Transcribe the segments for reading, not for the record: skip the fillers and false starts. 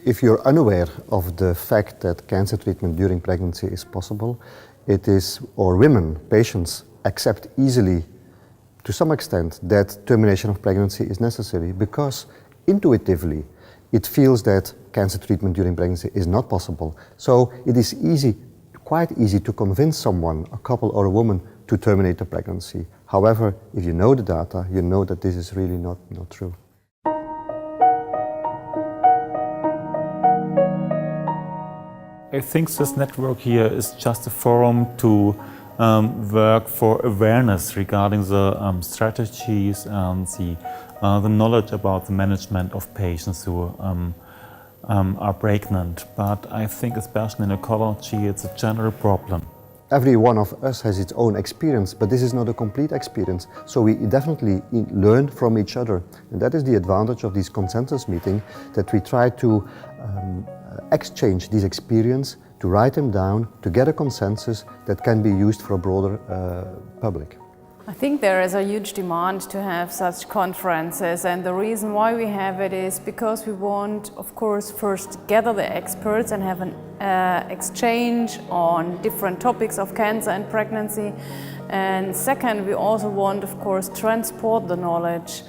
If you're unaware of the fact that cancer treatment during pregnancy is possible, or women, patients, accept easily, to some extent, that termination of pregnancy is necessary because intuitively it feels that cancer treatment during pregnancy is not possible. So it is quite easy to convince someone, a couple or a woman, to terminate the pregnancy. However, if you know the data, you know that this is really not true. I think this network here is just a forum to work for awareness regarding the strategies and the knowledge about the management of patients who are pregnant. But I think especially in oncology it's a general problem. Every one of us has its own experience, but this is not a complete experience. So we definitely learn from each other. And that is the advantage of this consensus meeting, that we try to exchange these experiences, to write them down, to get a consensus that can be used for a broader public. I think there is a huge demand to have such conferences, and the reason why we have it is because we want, of course, first gather the experts and have an exchange on different topics of cancer and pregnancy, and second, we also want, of course, transport the knowledge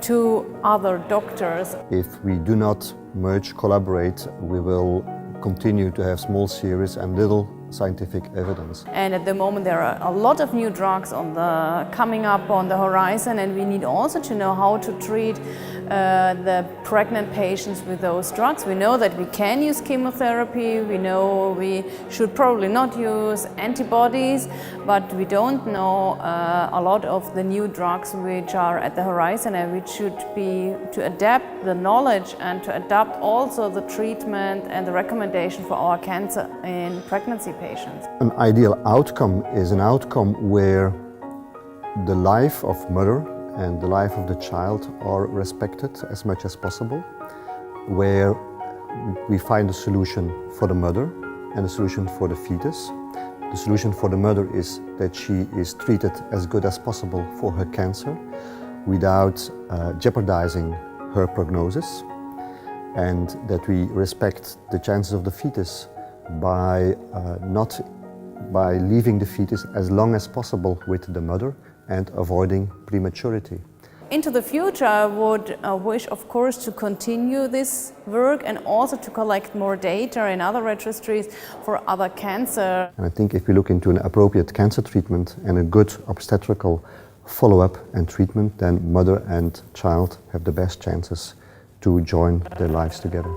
to other doctors. If we do not merge, collaborate, we will continue to have small series and little scientific evidence. And at the moment there are a lot of new drugs coming up on the horizon, and we need also to know how to treat the pregnant patients with those drugs. We know that we can use chemotherapy, we know we should probably not use antibodies, but we don't know a lot of the new drugs which are at the horizon, and which should be to adapt the knowledge and to adapt also the treatment and the recommendation for our cancer in pregnancy patients. An ideal outcome is an outcome where the life of mother and the life of the child are respected as much as possible, where we find a solution for the mother and a solution for the fetus. The solution for the mother is that she is treated as good as possible for her cancer without jeopardizing her prognosis, and that we respect the chances of the fetus by leaving the fetus as long as possible with the mother and avoiding prematurity. Into the future, I would wish, of course, to continue this work and also to collect more data in other registries for other cancer. And I think if we look into an appropriate cancer treatment and a good obstetrical follow-up and treatment, then mother and child have the best chances to join their lives together.